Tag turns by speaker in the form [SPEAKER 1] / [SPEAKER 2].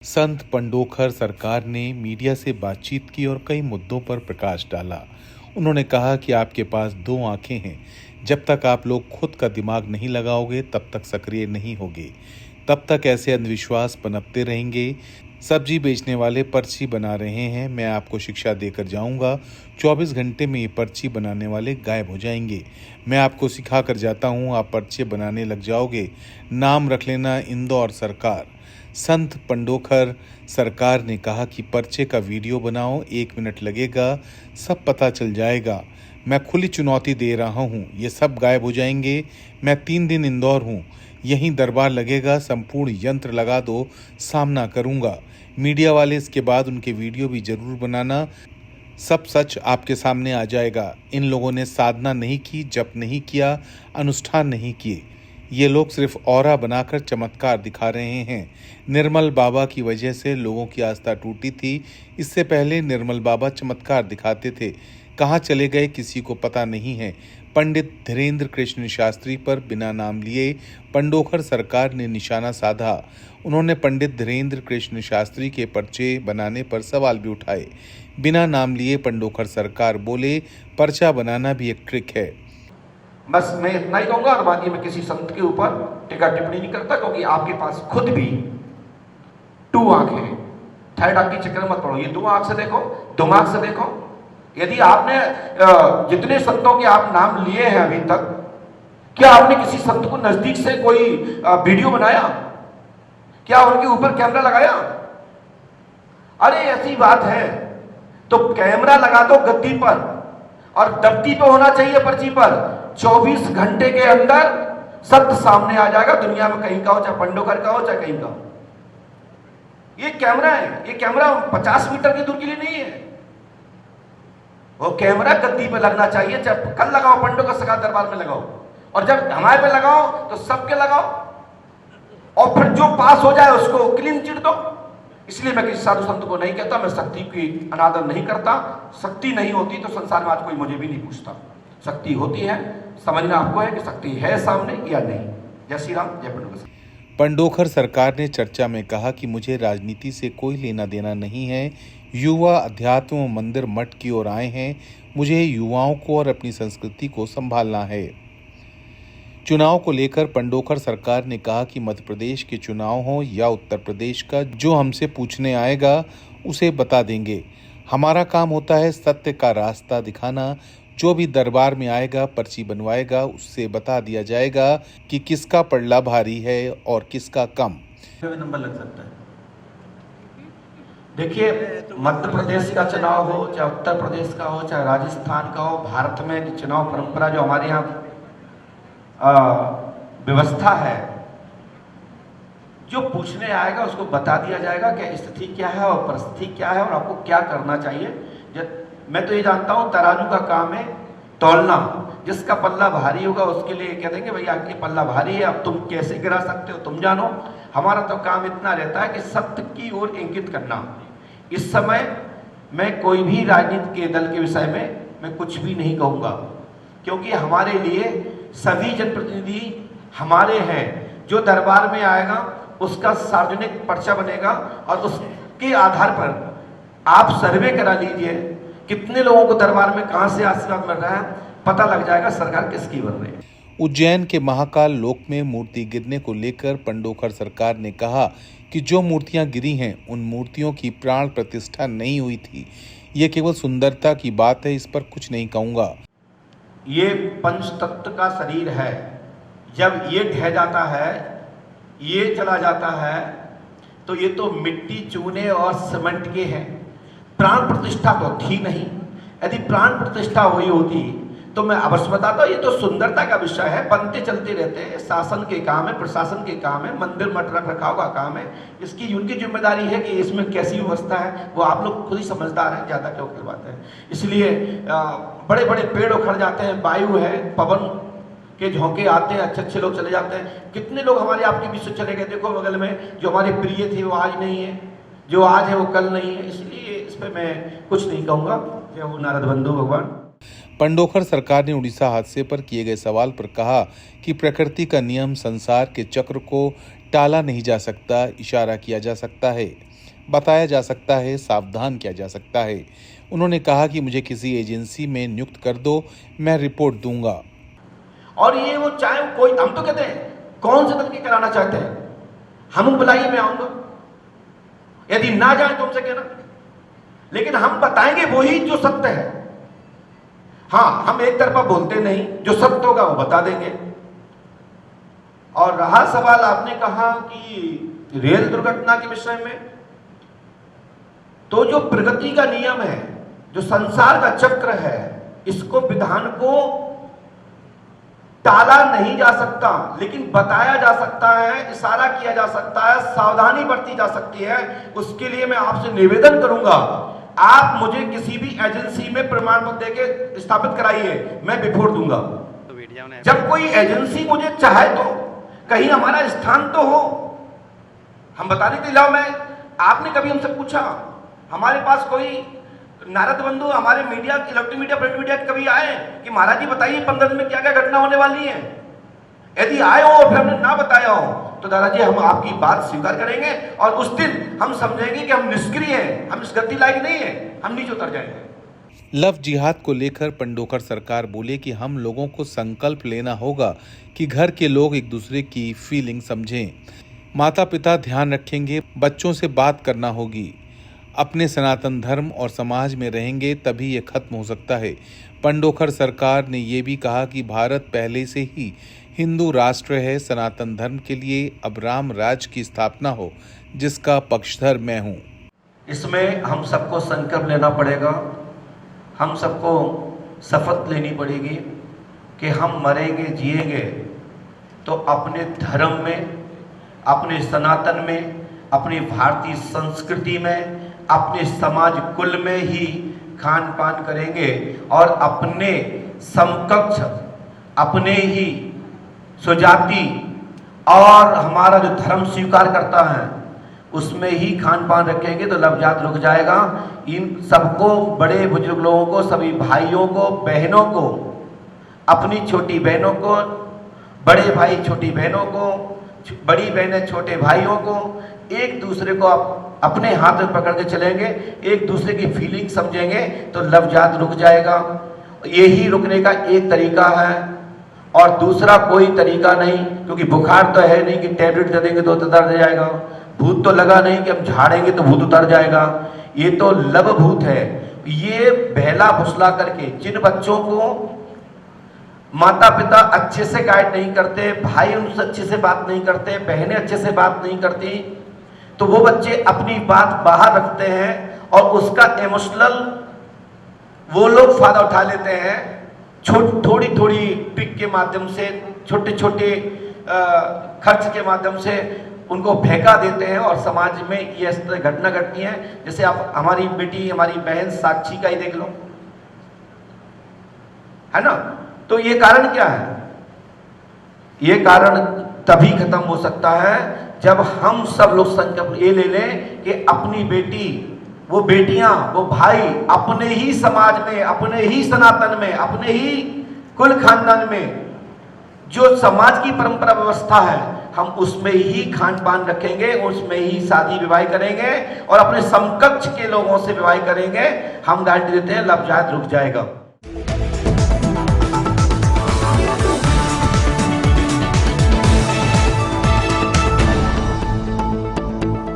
[SPEAKER 1] संत पंडोखर सरकार ने मीडिया से बातचीत की और कई मुद्दों पर प्रकाश डाला। उन्होंने कहा कि आपके पास दो आंखें हैं। जब तक आप लोग खुद का दिमाग नहीं लगाओगे तब तक सक्रिय नहीं होगे, तब तक ऐसे अंधविश्वास पनपते रहेंगे। सब्जी बेचने वाले पर्ची बना रहे हैं, मैं आपको शिक्षा देकर जाऊंगा। 24 घंटे में ये पर्ची बनाने वाले गायब हो जाएंगे। मैं आपको सिखा कर जाता हूं, आप पर्चे बनाने लग जाओगे। नाम रख लेना इंदौर सरकार। संत पंडोखर सरकार ने कहा कि पर्चे का वीडियो बनाओ, 1 मिनट लगेगा, सब पता चल जाएगा। मैं खुली चुनौती दे रहा हूँ, ये सब गायब हो जाएंगे। मैं 3 दिन इंदौर हूँ, यहीं दरबार लगेगा, संपूर्ण यंत्र लगा दो, सामना करूँगा। मीडिया वाले इसके बाद उनके वीडियो भी जरूर बनाना, सब सच आपके सामने आ जाएगा। इन लोगों ने साधना नहीं की, जप नहीं किया, अनुष्ठान नहीं किए। ये लोग सिर्फ ऑरा बनाकर चमत्कार दिखा रहे हैं। निर्मल बाबा की वजह से लोगों की आस्था टूटी थी। इससे पहले निर्मल बाबा चमत्कार दिखाते थे, कहाँ चले गए किसी को पता नहीं है। पंडित धीरेन्द्र कृष्ण शास्त्री पर बिना नाम लिए पंडोखर सरकार ने निशाना साधा। उन्होंने पंडित धीरेन्द्र कृष्ण शास्त्री के पर्चे बनाने पर सवाल भी उठाए। बिना नाम लिए पंडोखर सरकार बोले, पर्चा बनाना भी एक ट्रिक है।
[SPEAKER 2] बस मैं इतना ही कहूंगा और बाकी मैं किसी संत के ऊपर टीका टिप्पणी नहीं करता, क्योंकि आपके पास खुद भी 2 आंखें हैं। थर्ड आंख के चक्कर मत पड़ो, ये 2 आंख से देखो, दिमाग से देखो। यदि आपने जितने संतों के आप नाम लिए हैं अभी तक, क्या आपने किसी संत को नजदीक से कोई वीडियो बनाया? क्या उनके ऊपर कैमरा लगाया? अरे ऐसी बात है तो कैमरा लगा दो गद्दी पर और दफ्ती पे होना चाहिए पर्ची पर। 24 घंटे के अंदर सत्य सामने आ जाएगा, दुनिया में कहीं का हो, चाहे पंडोखर का हो चाहे कहीं का हो। ये कैमरा है, ये कैमरा 50 मीटर की दूर के लिए नहीं है। वो कैमरा गद्दी पे लगना चाहिए, चाहे कल लगाओ पंडोखर सरकार दरबार में लगाओ, और जब हमारे पे लगाओ तो सबके लगाओ, और फिर जो पास हो जाए उसको क्लीन चिट दो। इसलिए मैं किसी साधु संत को नहीं कहता, मैं शक्ति की अनादर नहीं करता। शक्ति नहीं होती तो संसार में आज कोई मुझे भी नहीं पूछता। शक्ति होती है, समझना आपको है कि शक्ति है सामने या नहीं। जय श्री राम, जय पंडोखर।
[SPEAKER 1] पंडोखर सरकार ने चर्चा में कहा कि मुझे राजनीति से कोई लेना देना नहीं है। युवा अध्यात्म मंदिर मठ की ओर आए हैं। मुझे युवाओं को और अपनी संस्कृति को संभालना है। चुनाव को लेकर पंडोखर सरकार ने कहा कि मध्य प्रदेश के चुनाव हो या उत्तर प्रदेश का, जो हमसे पूछने आएगा उसे बता देंगे। हमारा काम होता है सत्य का रास्ता दिखाना। जो भी दरबार में आएगा, पर्ची बनवाएगा, उससे बता दिया जाएगा कि किसका पल्ला भारी है और किसका कम।
[SPEAKER 2] नंबर लग सकता है। देखिए, मध्य प्रदेश का चुनाव हो, चाहे उत्तर प्रदेश का हो, चाहे राजस्थान का हो, भारत में चुनाव परंपरा जो हमारे यहाँ व्यवस्था है, जो पूछने आएगा उसको बता दिया जाएगा कि स्थिति क्या है और परिस्थिति क्या है और आपको क्या करना चाहिए। मैं तो ये जानता हूँ तराजू का काम है तौलना। जिसका पल्ला भारी होगा उसके लिए कह देंगे भैया आपके पल्ला भारी है, अब तुम कैसे गिरा सकते हो तुम जानो। हमारा तो काम इतना रहता है कि सत्य की ओर इंगित करना। इस समय मैं कोई भी राजनीति के दल के विषय में मैं कुछ भी नहीं कहूँगा, क्योंकि हमारे लिए सभी जनप्रतिनिधि हमारे हैं। जो दरबार में आएगा उसका सार्वजनिक पर्चा बनेगा और उसके आधार पर आप सर्वे करा लीजिए कितने लोगों को दरबार में कहां से आशीर्वाद मिल रहा है, पता लग जाएगा सरकार किसकी बन रही है।
[SPEAKER 1] उज्जैन के महाकाल लोक में मूर्ति गिरने को लेकर पंडोखर सरकार ने कहा कि जो मूर्तियां गिरी हैं उन मूर्तियों की प्राण प्रतिष्ठा नहीं हुई थी। ये केवल सुंदरता की बात है, इस पर कुछ नहीं कहूंगा।
[SPEAKER 2] ये पंच तत्व का शरीर है, जब ये ढह जाता है, ये चला जाता है, तो ये तो मिट्टी चूने और सीमेंट के हैं। प्राण प्रतिष्ठा तो थी नहीं। यदि प्राण प्रतिष्ठा हुई होती तो मैं अवश्य बताता। ये तो सुंदरता का विषय है, बनते चलते रहते हैं। शासन के काम है, प्रशासन के काम है, मंदिर मठ रख रखाव का काम है। इसकी उनकी जिम्मेदारी है कि इसमें कैसी व्यवस्था है, वो आप लोग खुद ही समझदार हैं, ज़्यादा क्यों करवाते हैं। इसलिए बड़े बड़े पेड़ उखड़ जाते हैं, वायु है, पवन के झोंके आते हैं, अच्छे अच्छे लोग चले जाते हैं। कितने लोग हमारे आपके बीच से चले गए, देखो बगल में जो हमारे प्रिय थे वो आज नहीं है, जो आज है वो कल नहीं है। इसलिए इस पर मैं कुछ नहीं कहूँगा। जय हो नारद बंधु भगवान।
[SPEAKER 1] पंडोखर सरकार ने उड़ीसा हादसे पर किए गए सवाल पर कहा कि प्रकृति का नियम संसार के चक्र को टाला नहीं जा सकता, इशारा किया जा सकता है, बताया जा सकता है, सावधान किया जा सकता है। उन्होंने कहा कि मुझे किसी एजेंसी में नियुक्त कर दो, मैं रिपोर्ट दूंगा।
[SPEAKER 2] और ये वो चाहे कोई, हम तो कहते हैं कौन से दल के कराना चाहते हैं, हम बुलाइए, मैं आऊंगा, यदि ना जाए तो हमसे कहना, लेकिन हम बताएंगे वही जो सत्य है। हाँ, हम एक तरफा बोलते नहीं, जो सत्य होगा वो बता देंगे। और रहा सवाल, आपने कहा कि रेल दुर्घटना के विषय में, तो जो प्रगति का नियम है, जो संसार का चक्र है, इसको, विधान को टाला नहीं जा सकता, लेकिन बताया जा सकता है, इशारा किया जा सकता है, सावधानी बरती जा सकती है। उसके लिए मैं आपसे निवेदन करूंगा, आप मुझे किसी भी एजेंसी में प्रमाण पत्र देके स्थापित कराइए, मैं रिपोर्ट दूंगा। जब कोई एजेंसी मुझे चाहे तो कहीं हमारा स्थान तो हो, हम बताने के अलावा, मैं, आपने कभी हमसे पूछा, हमारे पास कोई नारद बंधु, हमारे media, electronic media, print media कभी आए कि महाराज जी बताइए 15 दिन में क्या क्या घटना होने वाली है? यदि आए हो फिर हमने ना बताया हो तो दादाजी हम आपकी बात स्वीकार करेंगे, और उस दिन हम समझेंगे कि हम निष्क्रिय हैं, हम इस गति लायक नहीं है, हम नीचे उतर जाएंगे।
[SPEAKER 1] लव जिहाद को लेकर पंडोकर सरकार बोले कि हम लोगों को संकल्प लेना होगा कि घर के लोग एक दूसरे की फीलिंग समझें, माता पिता ध्यान रखेंगे, बच्चों से बात करना होगी, अपने सनातन धर्म और समाज में रहेंगे, तभी ये खत्म हो सकता है। पंडोकर सरकार ने ये भी कहा कि भारत पहले से ही हिंदू राष्ट्र है, सनातन धर्म के लिए अब राम राज की स्थापना हो, जिसका पक्षधर मैं हूँ।
[SPEAKER 2] इसमें हम सबको संकल्प लेना पड़ेगा, हम सबको शपथ लेनी पड़ेगी कि हम मरेंगे जिएंगे तो अपने धर्म में, अपने सनातन में, अपनी भारतीय संस्कृति में, अपने समाज कुल में ही खान पान करेंगे, और अपने समकक्ष, अपने ही स्वजाति और हमारा जो धर्म स्वीकार करता है उसमें ही खान पान रखेंगे तो लवजात रुक जाएगा। इन सबको, बड़े बुजुर्ग लोगों को, सभी भाइयों को, बहनों को, अपनी छोटी बहनों को, बड़े भाई छोटी बहनों को, बड़ी बहनें छोटे भाइयों को, एक दूसरे को अपने हाथ में पकड़ के चलेंगे, एक दूसरे की फीलिंग समझेंगे तो लवजात रुक जाएगा। यही रुकने का एक तरीका है, और दूसरा कोई तरीका नहीं, क्योंकि बुखार तो है नहीं कि टैबलेट दे देंगे तो उतर जाएगा, भूत तो लगा नहीं कि हम झाड़ेंगे तो भूत उतर जाएगा, ये तो लब भूत है। ये बहला फुसला करके जिन बच्चों को माता पिता अच्छे से गाइड नहीं करते, भाई उनसे अच्छे से बात नहीं करते, बहनें अच्छे से बात नहीं करती, तो वो बच्चे अपनी बात बाहर रखते हैं और उसका इमोशनल वो लोग फायदा उठा लेते हैं, थोड़ी थोड़ी पिक के माध्यम से, छोटे छोटे खर्च के माध्यम से उनको फेंका देते हैं, और समाज में ये इस तरह घटना घटती है। जैसे आप हमारी बेटी, हमारी बहन साक्षी का ही देख लो, है ना? तो ये कारण क्या है? ये कारण तभी खत्म हो सकता है जब हम सब लोग संकल्प ये ले लें कि अपनी बेटी, वो बेटियां, वो भाई अपने ही समाज में, अपने ही सनातन में, अपने ही कुल खानदान में जो समाज की परंपरा व्यवस्था है, हम उसमें ही खान पान रखेंगे, उसमें ही शादी विवाह करेंगे और अपने समकक्ष के लोगों से विवाह करेंगे। हम गारंटी देते हैं लवजात रुक जाएगा।